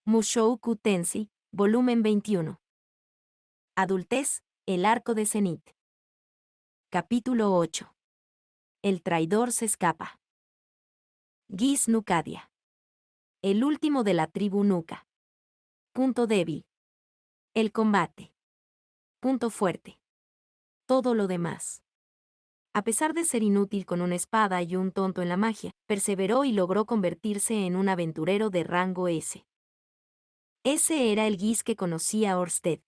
Mushoku Tensei, volumen 21. Adultez, el arco de Zenith. Capítulo 8. El traidor se escapa. Geese Nucadia. El último de la tribu Nuka. Punto débil. El combate. Punto fuerte. Todo lo demás. A pesar de ser inútil con una espada y un tonto en la magia, perseveró y logró convertirse en un aventurero de rango S. Ese era el Geese que conocía a Orsted.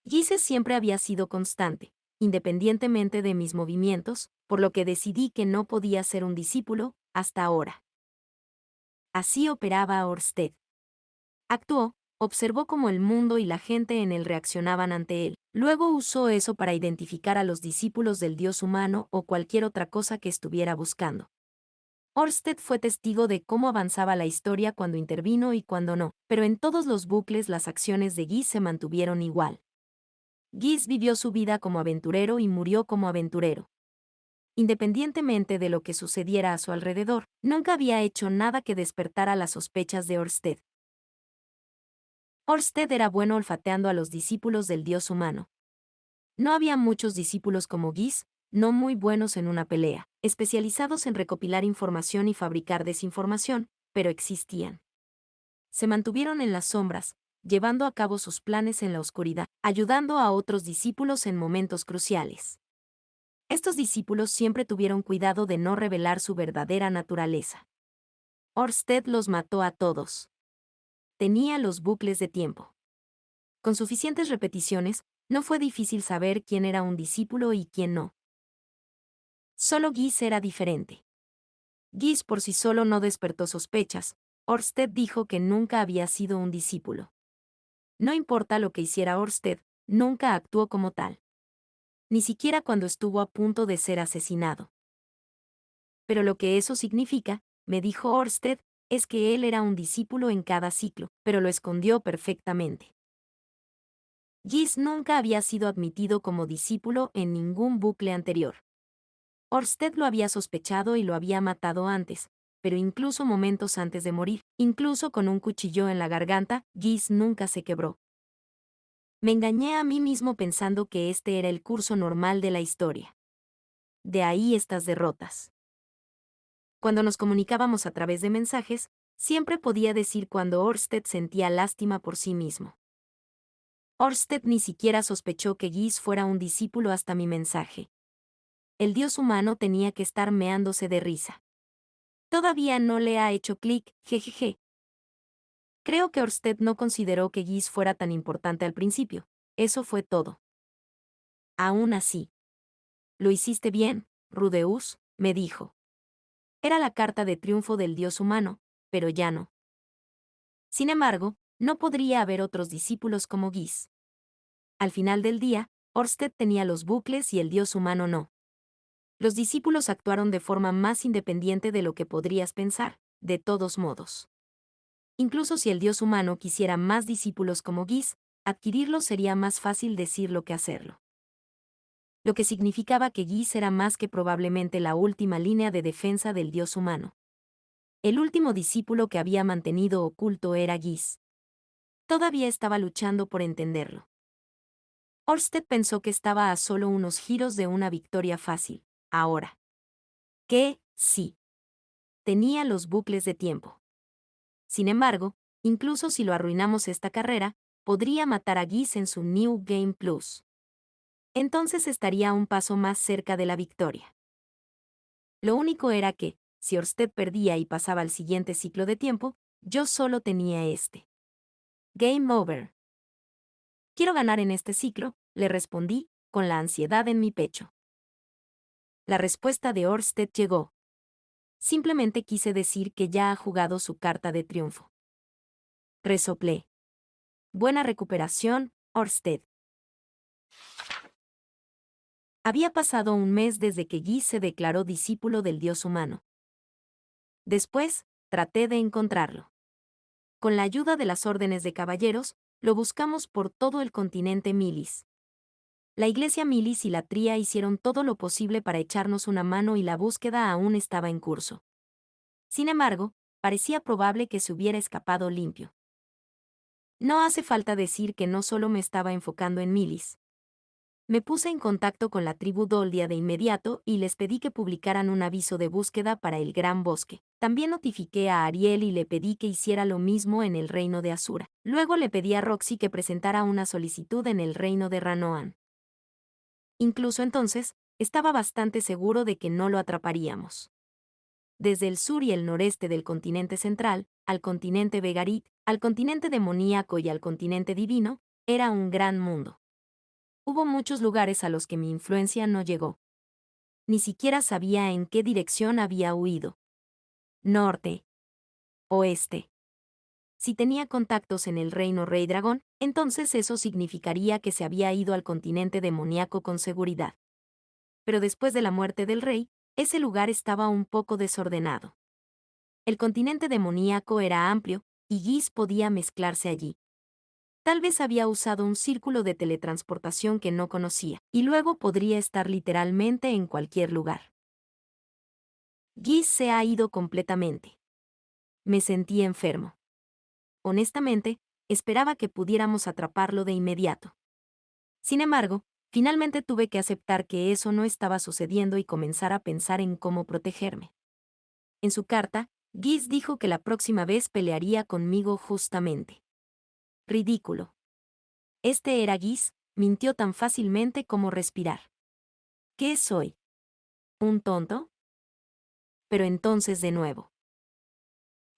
Geese siempre había sido constante, independientemente de mis movimientos, por lo que decidí que no podía ser un discípulo, hasta ahora. Así operaba Orsted. Actuó, observó cómo el mundo y la gente en él reaccionaban ante él, luego usó eso para identificar a los discípulos del dios humano o cualquier otra cosa que estuviera buscando. Orsted fue testigo de cómo avanzaba la historia cuando intervino y cuando no, pero en todos los bucles las acciones de Geese se mantuvieron igual. Geese vivió su vida como aventurero y murió como aventurero. Independientemente de lo que sucediera a su alrededor, nunca había hecho nada que despertara las sospechas de Orsted. Orsted era bueno olfateando a los discípulos del dios humano. No había muchos discípulos como Geese, no muy buenos en una pelea, especializados en recopilar información y fabricar desinformación, pero existían. Se mantuvieron en las sombras, llevando a cabo sus planes en la oscuridad, ayudando a otros discípulos en momentos cruciales. Estos discípulos siempre tuvieron cuidado de no revelar su verdadera naturaleza. Orsted los mató a todos. Tenía los bucles de tiempo. Con suficientes repeticiones, no fue difícil saber quién era un discípulo y quién no. Solo Geese era diferente. Geese por sí solo no despertó sospechas. Orsted dijo que nunca había sido un discípulo. No importa lo que hiciera Orsted, nunca actuó como tal. Ni siquiera cuando estuvo a punto de ser asesinado. Pero lo que eso significa, me dijo Orsted, es que él era un discípulo en cada ciclo, pero lo escondió perfectamente. Geese nunca había sido admitido como discípulo en ningún bucle anterior. Orsted lo había sospechado y lo había matado antes, pero incluso momentos antes de morir, incluso con un cuchillo en la garganta, Geese nunca se quebró. Me engañé a mí mismo pensando que este era el curso normal de la historia. De ahí estas derrotas. Cuando nos comunicábamos a través de mensajes, siempre podía decir cuando Orsted sentía lástima por sí mismo. Orsted ni siquiera sospechó que Geese fuera un discípulo hasta mi mensaje. El dios humano tenía que estar meándose de risa. Todavía no le ha hecho clic, jejeje. Creo que Orsted no consideró que Geese fuera tan importante al principio. Eso fue todo. Aún así. Lo hiciste bien, Rudeus, me dijo. Era la carta de triunfo del dios humano, pero ya no. Sin embargo, no podría haber otros discípulos como Geese. Al final del día, Orsted tenía los bucles y el dios humano no. Los discípulos actuaron de forma más independiente de lo que podrías pensar, de todos modos. Incluso si el dios humano quisiera más discípulos como Geese, adquirirlos sería más fácil decirlo que hacerlo. Lo que significaba que Geese era más que probablemente la última línea de defensa del dios humano. El último discípulo que había mantenido oculto era Geese. Todavía estaba luchando por entenderlo. Orsted pensó que estaba a solo unos giros de una victoria fácil, ahora. Que, sí. Tenía los bucles de tiempo. Sin embargo, incluso si lo arruinamos esta carrera, podría matar a Geese en su New Game Plus. Entonces estaría un paso más cerca de la victoria. Lo único era que, si Orsted perdía y pasaba al siguiente ciclo de tiempo, yo solo tenía este. Game over. Quiero ganar en este ciclo, le respondí, con la ansiedad en mi pecho. La respuesta de Orsted llegó. Simplemente quise decir que ya ha jugado su carta de triunfo. Resoplé. Buena recuperación, Orsted. Había pasado un mes desde que Geese se declaró discípulo del dios humano. Después, traté de encontrarlo. Con la ayuda de las órdenes de caballeros, lo buscamos por todo el continente Milis. La iglesia Milis y la Tría hicieron todo lo posible para echarnos una mano y la búsqueda aún estaba en curso. Sin embargo, parecía probable que se hubiera escapado limpio. No hace falta decir que no solo me estaba enfocando en Milis. Me puse en contacto con la tribu Doldia de inmediato y les pedí que publicaran un aviso de búsqueda para el Gran Bosque. También notifiqué a Ariel y le pedí que hiciera lo mismo en el reino de Asura. Luego le pedí a Roxy que presentara una solicitud en el reino de Ranoan. Incluso entonces, estaba bastante seguro de que no lo atraparíamos. Desde el sur y el noreste del continente central, al continente Vegarit, al continente demoníaco y al continente divino, era un gran mundo. Hubo muchos lugares a los que mi influencia no llegó. Ni siquiera sabía en qué dirección había huido. Norte. Oeste. Si tenía contactos en el reino Rey Dragón, entonces eso significaría que se había ido al continente demoníaco con seguridad. Pero después de la muerte del rey, ese lugar estaba un poco desordenado. El continente demoníaco era amplio, y Giz podía mezclarse allí. Tal vez había usado un círculo de teletransportación que no conocía, y luego podría estar literalmente en cualquier lugar. Giz se ha ido completamente. Me sentí enfermo. Honestamente, esperaba que pudiéramos atraparlo de inmediato. Sin embargo, finalmente tuve que aceptar que eso no estaba sucediendo y comenzar a pensar en cómo protegerme. En su carta, Giz dijo que la próxima vez pelearía conmigo justamente. Ridículo. Este era Giz, mintió tan fácilmente como respirar. ¿Qué soy? ¿Un tonto? Pero entonces de nuevo.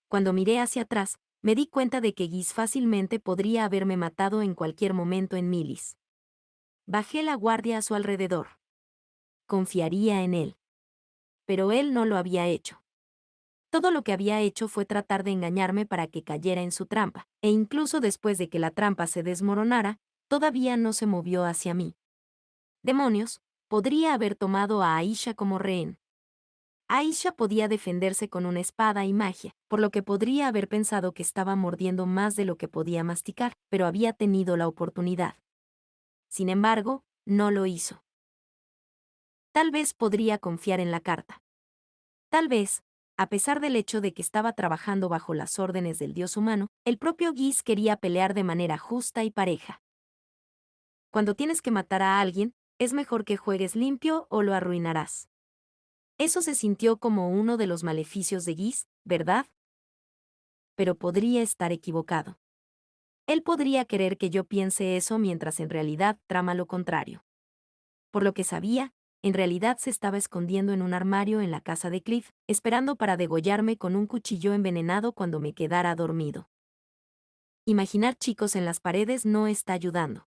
Cuando miré hacia atrás, me di cuenta de que Giz fácilmente podría haberme matado en cualquier momento en Milis. Bajé la guardia a su alrededor. Confiaría en él. Pero él no lo había hecho. Todo lo que había hecho fue tratar de engañarme para que cayera en su trampa, e incluso después de que la trampa se desmoronara, todavía no se movió hacia mí. Demonios, podría haber tomado a Aisha como rehén. Aisha podía defenderse con una espada y magia, por lo que podría haber pensado que estaba mordiendo más de lo que podía masticar, pero había tenido la oportunidad. Sin embargo, no lo hizo. Tal vez podría confiar en la carta. Tal vez, a pesar del hecho de que estaba trabajando bajo las órdenes del dios humano, el propio Giz quería pelear de manera justa y pareja. Cuando tienes que matar a alguien, es mejor que juegues limpio o lo arruinarás. Eso se sintió como uno de los maleficios de Giz, ¿verdad? Pero podría estar equivocado. Él podría querer que yo piense eso mientras en realidad trama lo contrario. Por lo que sabía, en realidad se estaba escondiendo en un armario en la casa de Cliff, esperando para degollarme con un cuchillo envenenado cuando me quedara dormido. Imaginar chicos en las paredes no está ayudando.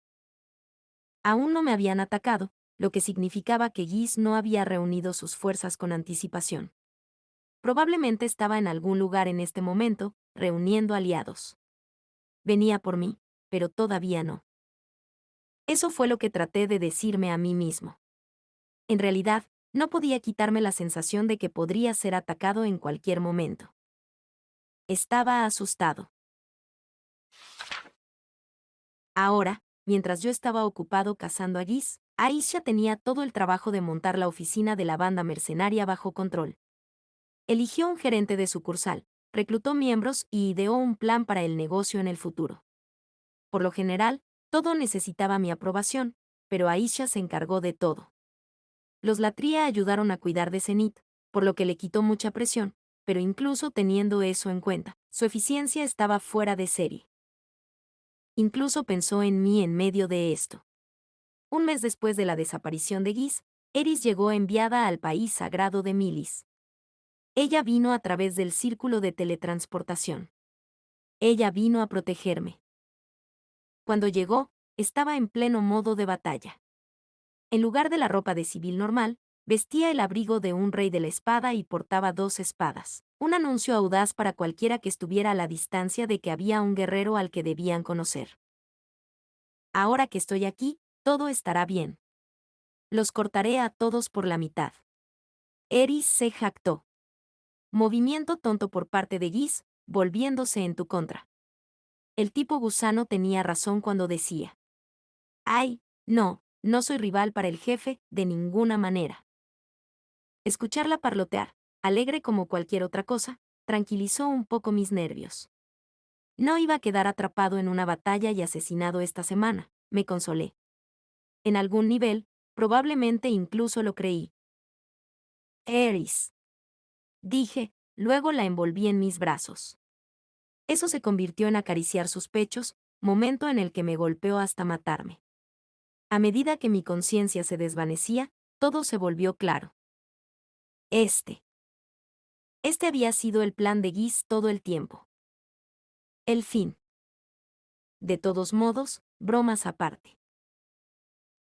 Aún no me habían atacado, lo que significaba que Giz no había reunido sus fuerzas con anticipación. Probablemente estaba en algún lugar en este momento, reuniendo aliados. Venía por mí, pero todavía no. Eso fue lo que traté de decirme a mí mismo. En realidad, no podía quitarme la sensación de que podría ser atacado en cualquier momento. Estaba asustado. Ahora, mientras yo estaba ocupado cazando a Giz, Aisha tenía todo el trabajo de montar la oficina de la banda mercenaria bajo control. Eligió un gerente de sucursal, reclutó miembros y ideó un plan para el negocio en el futuro. Por lo general, todo necesitaba mi aprobación, pero Aisha se encargó de todo. Los Latria ayudaron a cuidar de Zenith, por lo que le quitó mucha presión, pero incluso teniendo eso en cuenta, su eficiencia estaba fuera de serie. Incluso pensó en mí en medio de esto. Un mes después de la desaparición de Giz, Eris llegó enviada al país sagrado de Milis. Ella vino a través del círculo de teletransportación. Ella vino a protegerme. Cuando llegó, estaba en pleno modo de batalla. En lugar de la ropa de civil normal, vestía el abrigo de un rey de la espada y portaba 2 espadas. Un anuncio audaz para cualquiera que estuviera a la distancia de que había un guerrero al que debían conocer. Ahora que estoy aquí, todo estará bien. Los cortaré a todos por la mitad. Eris se jactó. Movimiento tonto por parte de Giz, volviéndose en tu contra. El tipo gusano tenía razón cuando decía: «Ay, no soy rival para el jefe, de ninguna manera». Escucharla parlotear, alegre como cualquier otra cosa, tranquilizó un poco mis nervios. No iba a quedar atrapado en una batalla y asesinado esta semana, me consolé. En algún nivel, probablemente incluso lo creí. Eris, dije, luego la envolví en mis brazos. Eso se convirtió en acariciar sus pechos, momento en el que me golpeó hasta matarme. A medida que mi conciencia se desvanecía, todo se volvió claro. Este había sido el plan de Guis todo el tiempo. El fin. De todos modos, bromas aparte.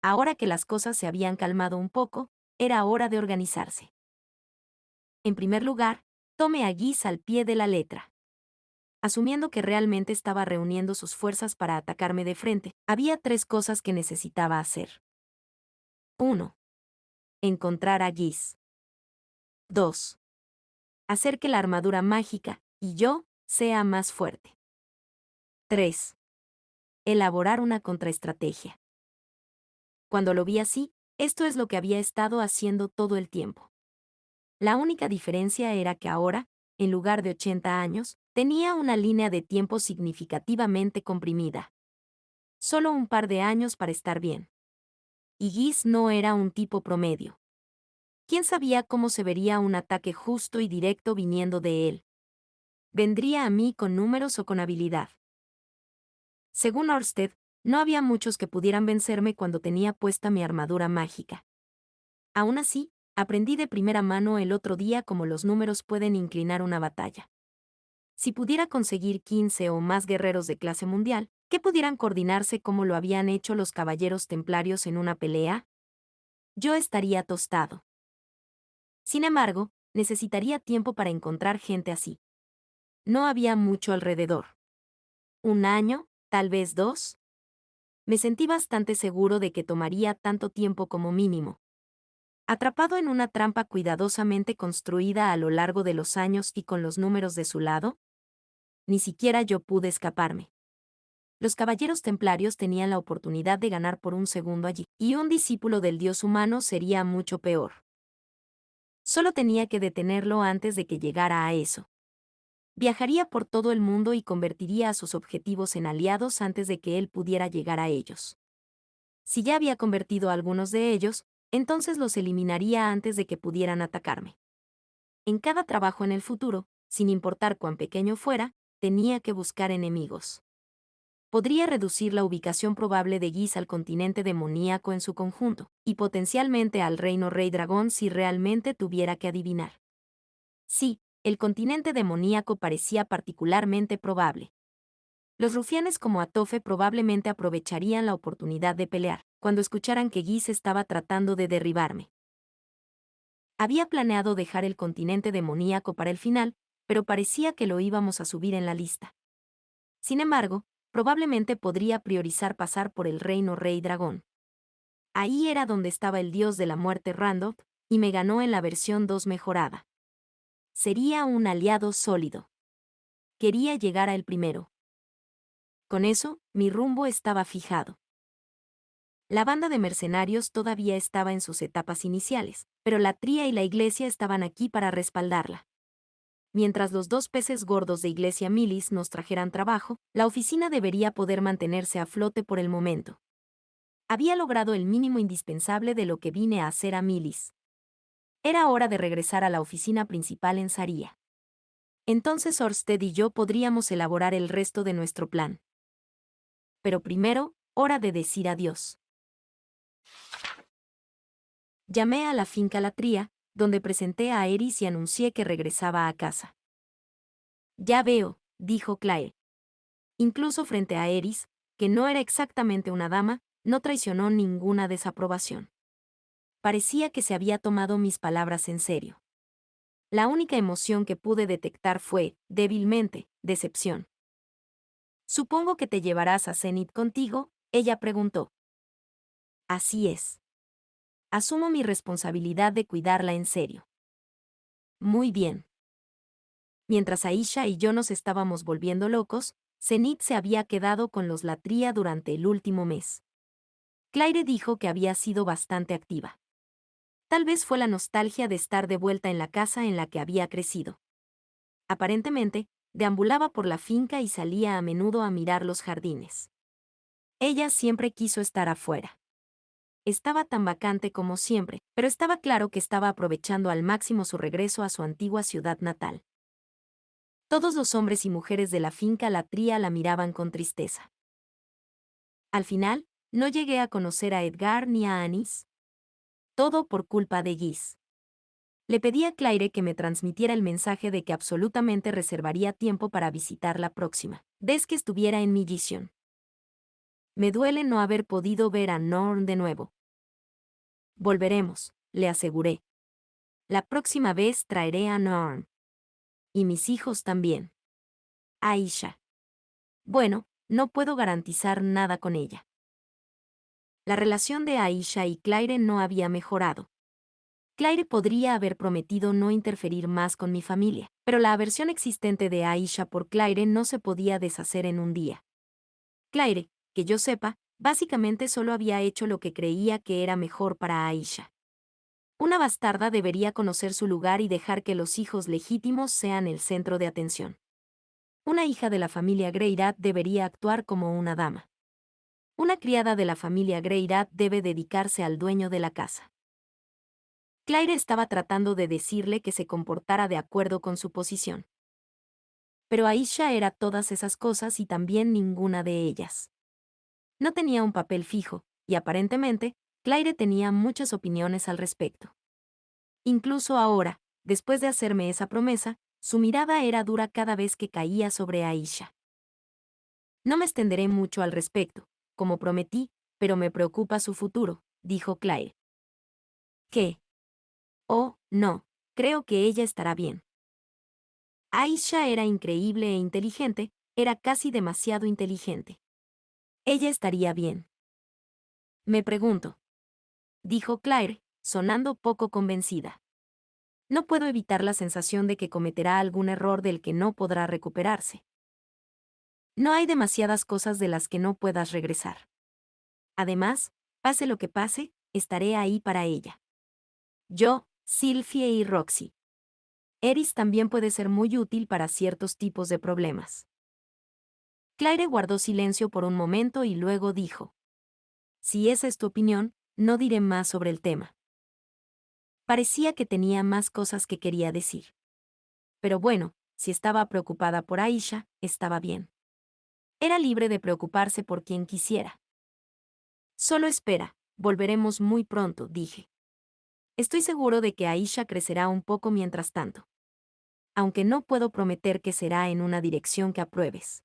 Ahora que las cosas se habían calmado un poco, era hora de organizarse. En primer lugar, tomé a Guis al pie de la letra. Asumiendo que realmente estaba reuniendo sus fuerzas para atacarme de frente, había 3 cosas que necesitaba hacer. 1. Encontrar a Guis. 2. Hacer que la armadura mágica, y yo, sea más fuerte. 3. Elaborar una contraestrategia. Cuando lo vi así, esto es lo que había estado haciendo todo el tiempo. La única diferencia era que ahora, en lugar de 80 años, tenía una línea de tiempo significativamente comprimida. Solo un par de años para estar bien. Y Guis no era un tipo promedio. ¿Quién sabía cómo se vería un ataque justo y directo viniendo de él? ¿Vendría a mí con números o con habilidad? Según Ørsted, no había muchos que pudieran vencerme cuando tenía puesta mi armadura mágica. Aún así, aprendí de primera mano el otro día cómo los números pueden inclinar una batalla. Si pudiera conseguir 15 o más guerreros de clase mundial, que pudieran coordinarse como lo habían hecho los caballeros templarios en una pelea, yo estaría tostado. Sin embargo, necesitaría tiempo para encontrar gente así. No había mucho alrededor. 1 año, tal vez 2. Me sentí bastante seguro de que tomaría tanto tiempo como mínimo. Atrapado en una trampa cuidadosamente construida a lo largo de los años y con los números de su lado, ni siquiera yo pude escaparme. Los caballeros templarios tenían la oportunidad de ganar por un segundo allí, y un discípulo del dios humano sería mucho peor. Solo tenía que detenerlo antes de que llegara a eso. Viajaría por todo el mundo y convertiría a sus objetivos en aliados antes de que él pudiera llegar a ellos. Si ya había convertido a algunos de ellos, entonces los eliminaría antes de que pudieran atacarme. En cada trabajo en el futuro, sin importar cuán pequeño fuera, tenía que buscar enemigos. Podría reducir la ubicación probable de Guis al continente demoníaco en su conjunto, y potencialmente al reino Rey Dragón si realmente tuviera que adivinar. Sí, el continente demoníaco parecía particularmente probable. Los rufianes como Atofe probablemente aprovecharían la oportunidad de pelear, cuando escucharan que Guis estaba tratando de derribarme. Había planeado dejar el continente demoníaco para el final, pero parecía que lo íbamos a subir en la lista. Sin embargo, probablemente podría priorizar pasar por el reino Rey Dragón. Ahí era donde estaba el dios de la muerte Randolph, y me ganó en la versión 2 mejorada. Sería un aliado sólido. Quería llegar a el primero. Con eso, mi rumbo estaba fijado. La banda de mercenarios todavía estaba en sus etapas iniciales, pero la tría y la iglesia estaban aquí para respaldarla. Mientras los 2 peces gordos de Iglesia Milis nos trajeran trabajo, la oficina debería poder mantenerse a flote por el momento. Había logrado el mínimo indispensable de lo que vine a hacer a Milis. Era hora de regresar a la oficina principal en Saria. Entonces Ørsted y yo podríamos elaborar el resto de nuestro plan. Pero primero, hora de decir adiós. Llamé a la finca La Tría, donde presenté a Eris y anuncié que regresaba a casa. Ya veo, dijo Claire. Incluso frente a Eris, que no era exactamente una dama, no traicionó ninguna desaprobación. Parecía que se había tomado mis palabras en serio. La única emoción que pude detectar fue, débilmente, decepción. «Supongo que te llevarás a Zenith contigo», ella preguntó. «Así es. Asumo mi responsabilidad de cuidarla en serio». «Muy bien». Mientras Aisha y yo nos estábamos volviendo locos, Zenith se había quedado con los La Tría durante el último mes. Claire dijo que había sido bastante activa. Tal vez fue la nostalgia de estar de vuelta en la casa en la que había crecido. Aparentemente, deambulaba por la finca y salía a menudo a mirar los jardines. Ella siempre quiso estar afuera. Estaba tan vacante como siempre, pero estaba claro que estaba aprovechando al máximo su regreso a su antigua ciudad natal. Todos los hombres y mujeres de la finca La Tría la miraban con tristeza. Al final, no llegué a conocer a Edgar ni a Anis. Todo por culpa de Guis. Le pedí a Claire que me transmitiera el mensaje de que absolutamente reservaría tiempo para visitar la próxima vez que estuviera en Millition. Me duele no haber podido ver a Norm de nuevo. Volveremos, le aseguré. La próxima vez traeré a Norm. Y mis hijos también. Aisha. Bueno, no puedo garantizar nada con ella. La relación de Aisha y Claire no había mejorado. Claire podría haber prometido no interferir más con mi familia, pero la aversión existente de Aisha por Claire no se podía deshacer en un día. Claire, que yo sepa, básicamente solo había hecho lo que creía que era mejor para Aisha. Una bastarda debería conocer su lugar y dejar que los hijos legítimos sean el centro de atención. Una hija de la familia Greirat debería actuar como una dama. Una criada de la familia Greirat debe dedicarse al dueño de la casa. Claire estaba tratando de decirle que se comportara de acuerdo con su posición. Pero Aisha era todas esas cosas y también ninguna de ellas. No tenía un papel fijo, y aparentemente, Claire tenía muchas opiniones al respecto. Incluso ahora, después de hacerme esa promesa, su mirada era dura cada vez que caía sobre Aisha. No me extenderé mucho al respecto, como prometí, pero me preocupa su futuro, dijo Claire. ¿Qué? Oh, no, creo que ella estará bien. Aisha era increíble e inteligente, era casi demasiado inteligente. Ella estaría bien. Me pregunto, dijo Claire, sonando poco convencida. No puedo evitar la sensación de que cometerá algún error del que no podrá recuperarse. No hay demasiadas cosas de las que no puedas regresar. Además, pase lo que pase, estaré ahí para ella. Yo, Sylvie y Roxy. Eris también puede ser muy útil para ciertos tipos de problemas. Claire guardó silencio por un momento y luego dijo: Si esa es tu opinión, no diré más sobre el tema. Parecía que tenía más cosas que quería decir. Pero bueno, si estaba preocupada por Aisha, estaba bien. Era libre de preocuparse por quien quisiera. Solo espera, volveremos muy pronto, dije. Estoy seguro de que Aisha crecerá un poco mientras tanto. Aunque no puedo prometer que será en una dirección que apruebes.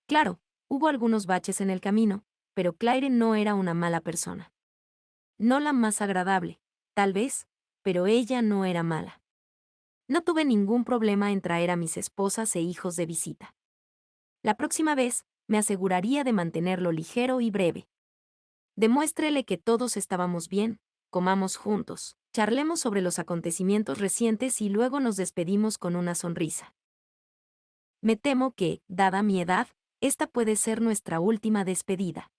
Claro, hubo algunos baches en el camino, pero Claire no era una mala persona. No la más agradable, tal vez, pero ella no era mala. No tuve ningún problema en traer a mis esposas e hijos de visita. La próxima vez, me aseguraría de mantenerlo ligero y breve. Demuéstrele que todos estábamos bien, comamos juntos, charlemos sobre los acontecimientos recientes y luego nos despedimos con una sonrisa. Me temo que, dada mi edad, esta puede ser nuestra última despedida.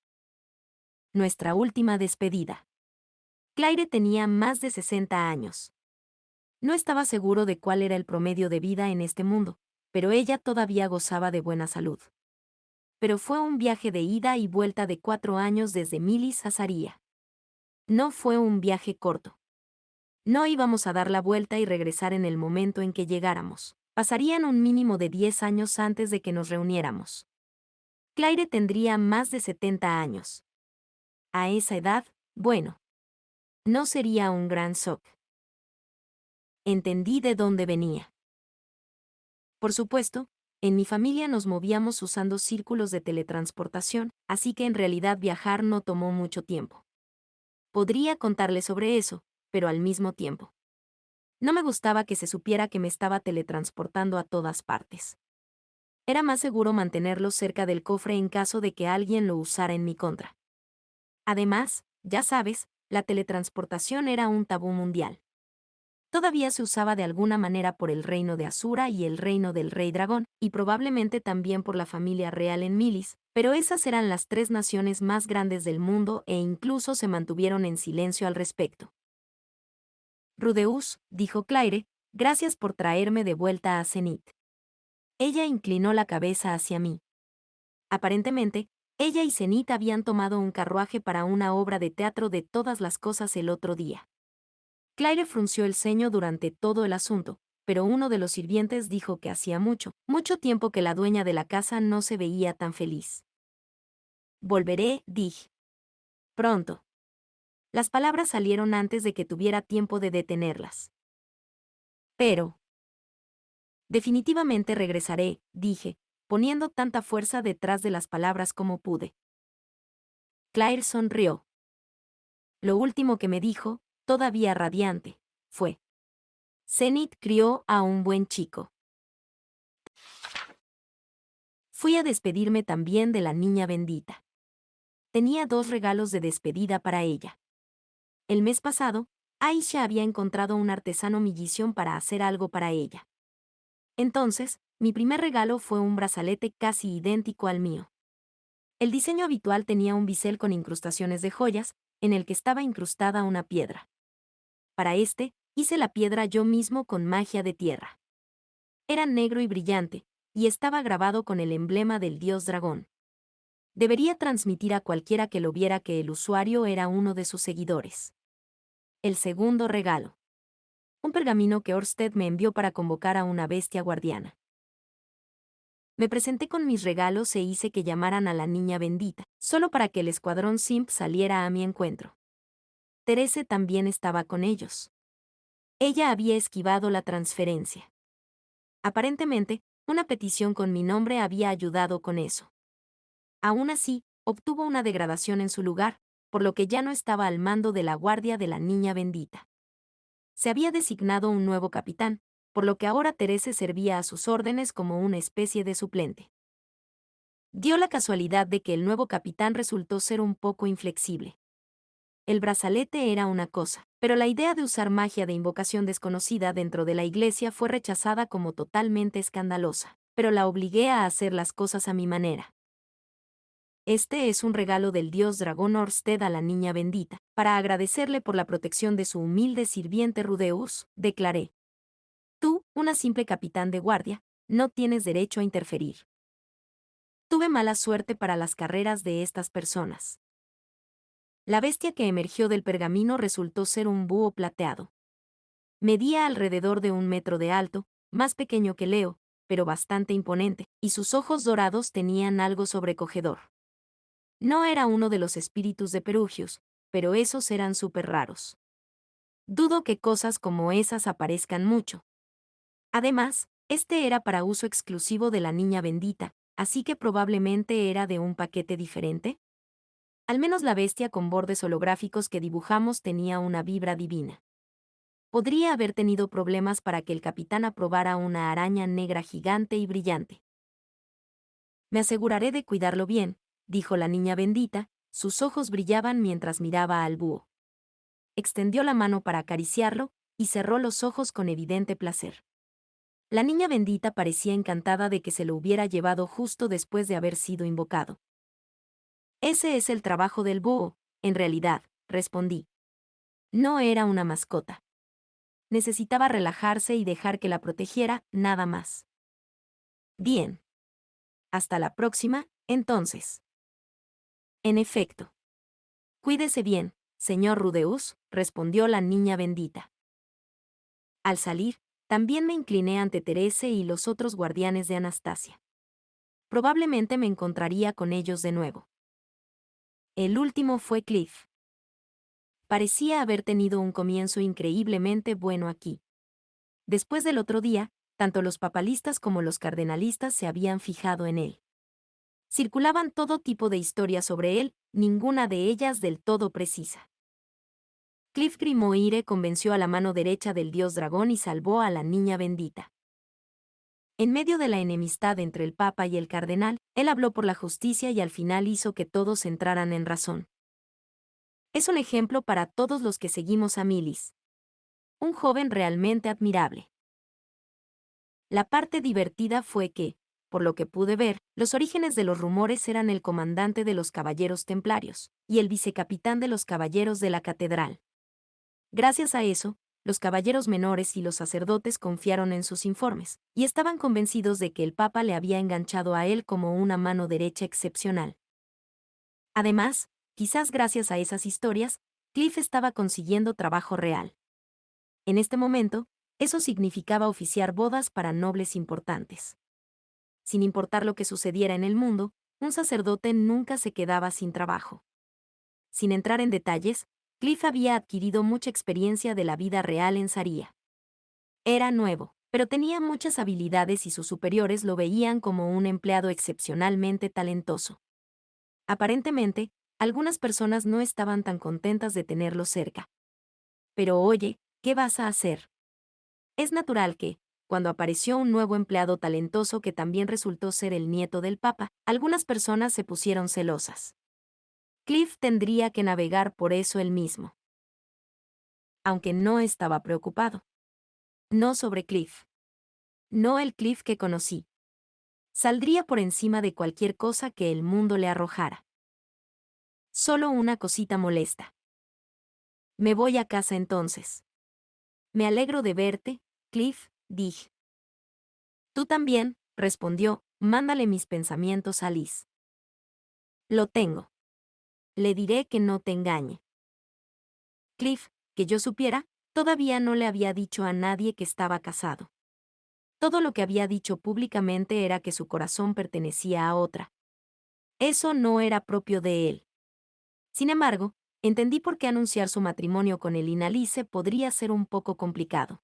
Nuestra última despedida. Claire tenía más de 60 años. No estaba seguro de cuál era el promedio de vida en este mundo, pero ella todavía gozaba de buena salud. Pero fue un viaje de ida y vuelta de 4 años desde Milis a Saria. No fue un viaje corto. No íbamos a dar la vuelta y regresar en el momento en que llegáramos. Pasarían un mínimo de 10 años antes de que nos reuniéramos. Claire tendría más de 70 años. A esa edad, bueno, no sería un gran shock. Entendí de dónde venía. Por supuesto, en mi familia nos movíamos usando círculos de teletransportación, así que en realidad viajar no tomó mucho tiempo. Podría contarle sobre eso, pero al mismo tiempo. No me gustaba que se supiera que me estaba teletransportando a todas partes. Era más seguro mantenerlo cerca del cofre en caso de que alguien lo usara en mi contra. Además, ya sabes, la teletransportación era un tabú mundial. Todavía se usaba de alguna manera por el reino de Asura y el reino del rey dragón, y probablemente también por la familia real en Milis, pero esas eran las 3 naciones más grandes del mundo e incluso se mantuvieron en silencio al respecto. Rudeus, dijo Claire, gracias por traerme de vuelta a Zenith. Ella inclinó la cabeza hacia mí. Aparentemente, ella y Zenith habían tomado un carruaje para una obra de teatro de todas las cosas el otro día. Claire frunció el ceño durante todo el asunto, pero uno de los sirvientes dijo que hacía mucho tiempo que la dueña de la casa no se veía tan feliz. Volveré, dije. Pronto. Las palabras salieron antes de que tuviera tiempo de detenerlas. Pero. Definitivamente regresaré, dije, poniendo tanta fuerza detrás de las palabras como pude. Claire sonrió. Lo último que me dijo, todavía radiante, fue: Zenith crió a un buen chico. Fui a despedirme también de la niña bendita. Tenía 2 regalos de despedida para ella. El mes pasado, Aisha había encontrado un artesano millición para hacer algo para ella. Entonces, mi primer regalo fue un brazalete casi idéntico al mío. El diseño habitual tenía un bisel con incrustaciones de joyas, en el que estaba incrustada una piedra. Para este, hice la piedra yo mismo con magia de tierra. Era negro y brillante, y estaba grabado con el emblema del dios dragón. Debería transmitir a cualquiera que lo viera que el usuario era uno de sus seguidores. El segundo regalo. Un pergamino que Orsted me envió para convocar a una bestia guardiana. Me presenté con mis regalos e hice que llamaran a la niña bendita, solo para que el escuadrón Simp saliera a mi encuentro. Therese también estaba con ellos. Ella había esquivado la transferencia. Aparentemente, una petición con mi nombre había ayudado con eso. Aún así, obtuvo una degradación en su lugar, por lo que ya no estaba al mando de la guardia de la niña bendita. Se había designado un nuevo capitán, por lo que ahora Therese servía a sus órdenes como una especie de suplente. Dio la casualidad de que el nuevo capitán resultó ser un poco inflexible. El brazalete era una cosa, pero la idea de usar magia de invocación desconocida dentro de la iglesia fue rechazada como totalmente escandalosa, pero la obligué a hacer las cosas a mi manera. Este es un regalo del dios dragón Orsted a la niña bendita, para agradecerle por la protección de su humilde sirviente Rudeus, declaré. Tú, una simple capitán de guardia, no tienes derecho a interferir. Tuve mala suerte para las carreras de estas personas. La bestia que emergió del pergamino resultó ser un búho plateado. Medía alrededor de 1 metro de alto, más pequeño que Leo, pero bastante imponente, y sus ojos dorados tenían algo sobrecogedor. No era uno de los espíritus de Perugius, pero esos eran súper raros. Dudo que cosas como esas aparezcan mucho. Además, este era para uso exclusivo de la niña bendita, así que probablemente era de un paquete diferente. Al menos la bestia con bordes holográficos que dibujamos tenía una vibra divina. Podría haber tenido problemas para que el capitán aprobara una araña negra gigante y brillante. Me aseguraré de cuidarlo bien, dijo la niña bendita, sus ojos brillaban mientras miraba al búho. Extendió la mano para acariciarlo, y cerró los ojos con evidente placer. La niña bendita parecía encantada de que se lo hubiera llevado justo después de haber sido invocado. Ese es el trabajo del búho, en realidad, respondí. No era una mascota. Necesitaba relajarse y dejar que la protegiera, nada más. Bien. Hasta la próxima, entonces. En efecto. Cuídese bien, señor Rudeus, respondió la niña bendita. Al salir, también me incliné ante Therese y los otros guardianes de Anastasia. Probablemente me encontraría con ellos de nuevo. El último fue Cliff. Parecía haber tenido un comienzo increíblemente bueno aquí. Después del otro día, tanto los papalistas como los cardenalistas se habían fijado en él. Circulaban todo tipo de historias sobre él, ninguna de ellas del todo precisa. Cliff Grimoire convenció a la mano derecha del dios dragón y salvó a la niña bendita. En medio de la enemistad entre el papa y el cardenal, él habló por la justicia y al final hizo que todos entraran en razón. Es un ejemplo para todos los que seguimos a Milis. Un joven realmente admirable. La parte divertida fue que, por lo que pude ver, los orígenes de los rumores eran el comandante de los caballeros templarios y el vicecapitán de los caballeros de la catedral. Gracias a eso, los caballeros menores y los sacerdotes confiaron en sus informes, y estaban convencidos de que el Papa le había enganchado a él como una mano derecha excepcional. Además, quizás gracias a esas historias, Cliff estaba consiguiendo trabajo real. En este momento, eso significaba oficiar bodas para nobles importantes. Sin importar lo que sucediera en el mundo, un sacerdote nunca se quedaba sin trabajo. Sin entrar en detalles, Cliff había adquirido mucha experiencia de la vida real en Saria. Era nuevo, pero tenía muchas habilidades y sus superiores lo veían como un empleado excepcionalmente talentoso. Aparentemente, algunas personas no estaban tan contentas de tenerlo cerca. Pero oye, ¿qué vas a hacer? Es natural que, cuando apareció un nuevo empleado talentoso que también resultó ser el nieto del Papa, algunas personas se pusieron celosas. Cliff tendría que navegar por eso él mismo. Aunque no estaba preocupado. No sobre Cliff. No el Cliff que conocí. Saldría por encima de cualquier cosa que el mundo le arrojara. Solo una cosita molesta. Me voy a casa entonces. Me alegro de verte, Cliff, dije. Tú también, respondió, mándale mis pensamientos a Liz. Lo tengo. Le diré que no te engañe. Cliff, que yo supiera, todavía no le había dicho a nadie que estaba casado. Todo lo que había dicho públicamente era que su corazón pertenecía a otra. Eso no era propio de él. Sin embargo, entendí por qué anunciar su matrimonio con Elina Lice podría ser un poco complicado.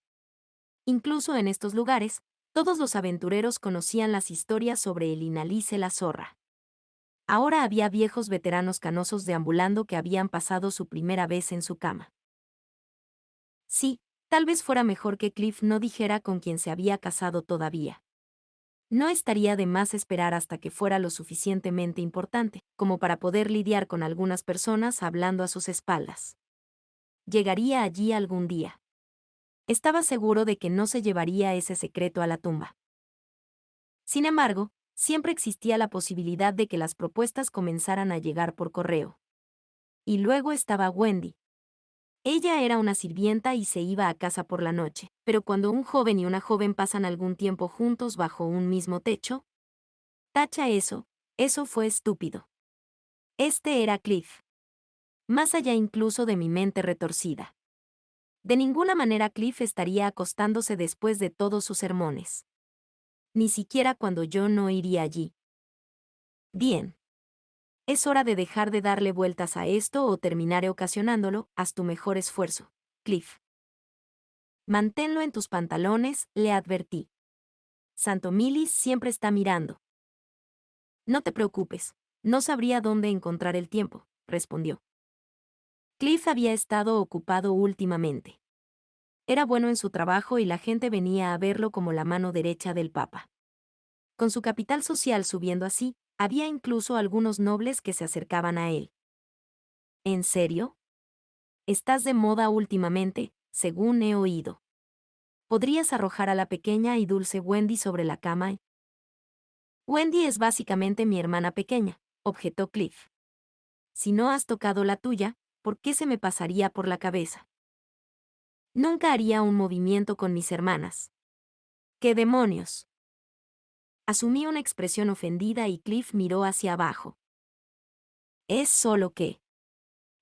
Incluso en estos lugares, todos los aventureros conocían las historias sobre Elina Lice la zorra. Ahora había viejos veteranos canosos deambulando que habían pasado su primera vez en su cama. Sí, tal vez fuera mejor que Cliff no dijera con quién se había casado todavía. No estaría de más esperar hasta que fuera lo suficientemente importante, como para poder lidiar con algunas personas hablando a sus espaldas. Llegaría allí algún día. Estaba seguro de que no se llevaría ese secreto a la tumba. Sin embargo, siempre existía la posibilidad de que las propuestas comenzaran a llegar por correo. Y luego estaba Wendy. Ella era una sirvienta y se iba a casa por la noche, pero cuando un joven y una joven pasan algún tiempo juntos bajo un mismo techo, tacha eso, eso fue estúpido. Este era Cliff. Más allá incluso de mi mente retorcida. De ninguna manera Cliff estaría acostándose después de todos sus sermones. Ni siquiera cuando yo no iría allí. Bien. Es hora de dejar de darle vueltas a esto o terminaré ocasionándolo, haz tu mejor esfuerzo, Cliff. Manténlo en tus pantalones, le advertí. Santo Milis siempre está mirando. No te preocupes, no sabría dónde encontrar el tiempo, respondió. Cliff había estado ocupado últimamente. Era bueno en su trabajo y la gente venía a verlo como la mano derecha del Papa. Con su capital social subiendo así, había incluso algunos nobles que se acercaban a él. ¿En serio? Estás de moda últimamente, según he oído. ¿Podrías arrojar a la pequeña y dulce Wendy sobre la cama? Wendy es básicamente mi hermana pequeña, objetó Cliff. Si no has tocado la tuya, ¿por qué se me pasaría por la cabeza? Nunca haría un movimiento con mis hermanas. ¿Qué demonios? Asumí una expresión ofendida y Cliff miró hacia abajo. Es solo que...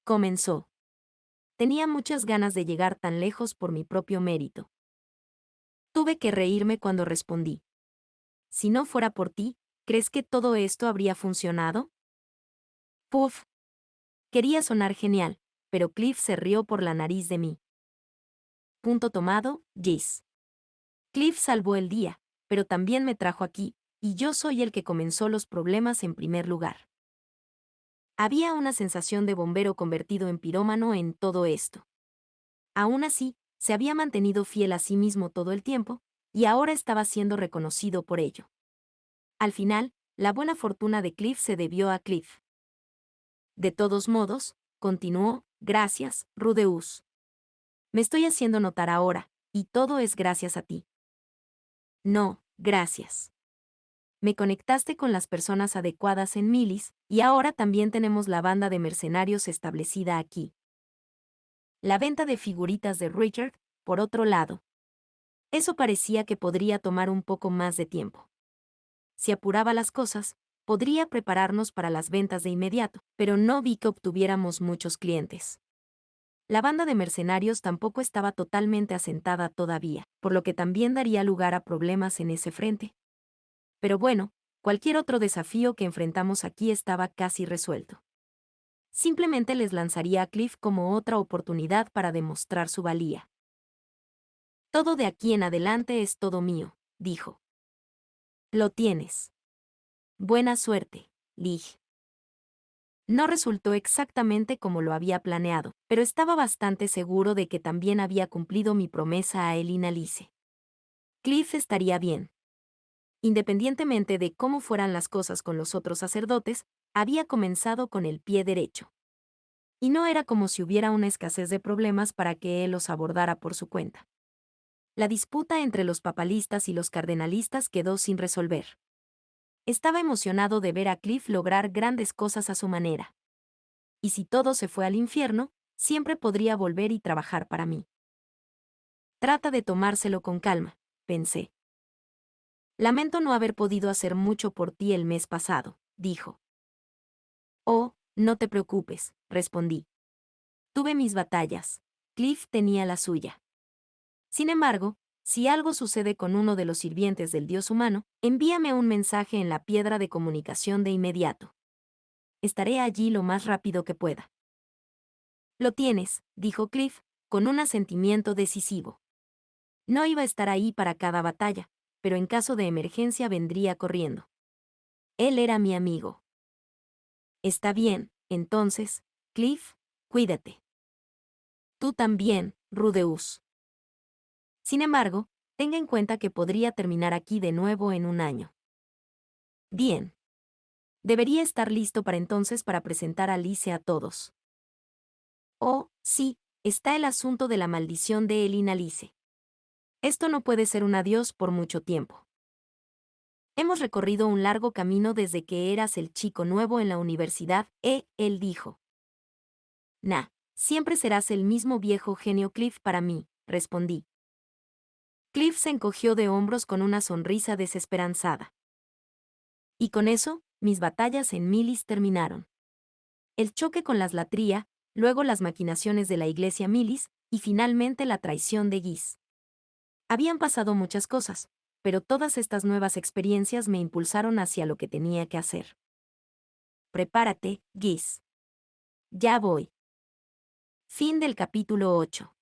comenzó. Tenía muchas ganas de llegar tan lejos por mi propio mérito. Tuve que reírme cuando respondí. Si no fuera por ti, ¿crees que todo esto habría funcionado? Puff. Quería sonar genial, pero Cliff se rió por la nariz de mí. Punto tomado, Jis. Cliff salvó el día, pero también me trajo aquí, y yo soy el que comenzó los problemas en primer lugar. Había una sensación de bombero convertido en pirómano en todo esto. Aún así, se había mantenido fiel a sí mismo todo el tiempo, y ahora estaba siendo reconocido por ello. Al final, la buena fortuna de Cliff se debió a Cliff. De todos modos, continuó, gracias, Rudeus. Me estoy haciendo notar ahora, y todo es gracias a ti. No, gracias. Me conectaste con las personas adecuadas en Milis, y ahora también tenemos la banda de mercenarios establecida aquí. La venta de figuritas de Richard por otro lado, eso parecía que podría tomar un poco más de tiempo. Si apuraba las cosas, podría prepararnos para las ventas de inmediato, pero no vi que obtuviéramos muchos clientes. La banda de mercenarios tampoco estaba totalmente asentada todavía, por lo que también daría lugar a problemas en ese frente. Pero bueno, cualquier otro desafío que enfrentamos aquí estaba casi resuelto. Simplemente les lanzaría a Cliff como otra oportunidad para demostrar su valía. Todo de aquí en adelante es todo mío, dijo. Lo tienes. Buena suerte, Lig. No resultó exactamente como lo había planeado, pero estaba bastante seguro de que también había cumplido mi promesa a Elina Lice. Cliff estaría bien. Independientemente de cómo fueran las cosas con los otros sacerdotes, había comenzado con el pie derecho. Y no era como si hubiera una escasez de problemas para que él los abordara por su cuenta. La disputa entre los papalistas y los cardenalistas quedó sin resolver. Estaba emocionado de ver a Cliff lograr grandes cosas a su manera. Y si todo se fue al infierno, siempre podría volver y trabajar para mí. Trata de tomárselo con calma, pensé. Lamento no haber podido hacer mucho por ti el mes pasado, dijo. Oh, no te preocupes, respondí. Tuve mis batallas. Cliff tenía la suya. Sin embargo, si algo sucede con uno de los sirvientes del dios humano, envíame un mensaje en la piedra de comunicación de inmediato. Estaré allí lo más rápido que pueda. Lo tienes, dijo Cliff, con un asentimiento decisivo. No iba a estar ahí para cada batalla, pero en caso de emergencia vendría corriendo. Él era mi amigo. Está bien, entonces, Cliff, cuídate. Tú también, Rudeus. Sin embargo, tenga en cuenta que podría terminar aquí de nuevo en un año. Bien. Debería estar listo para entonces para presentar a Alice a todos. Oh, sí, está el asunto de la maldición de Elina Alice. Esto no puede ser un adiós por mucho tiempo. Hemos recorrido un largo camino desde que eras el chico nuevo en la universidad, él dijo. Nah, siempre serás el mismo viejo genio Cliff para mí, respondí. Cliff se encogió de hombros con una sonrisa desesperanzada. Y con eso, mis batallas en Milis terminaron. El choque con las Latría, luego las maquinaciones de la iglesia Milis, y finalmente la traición de Gis. Habían pasado muchas cosas, pero todas estas nuevas experiencias me impulsaron hacia lo que tenía que hacer. Prepárate, Gis. Ya voy. Fin del capítulo 8.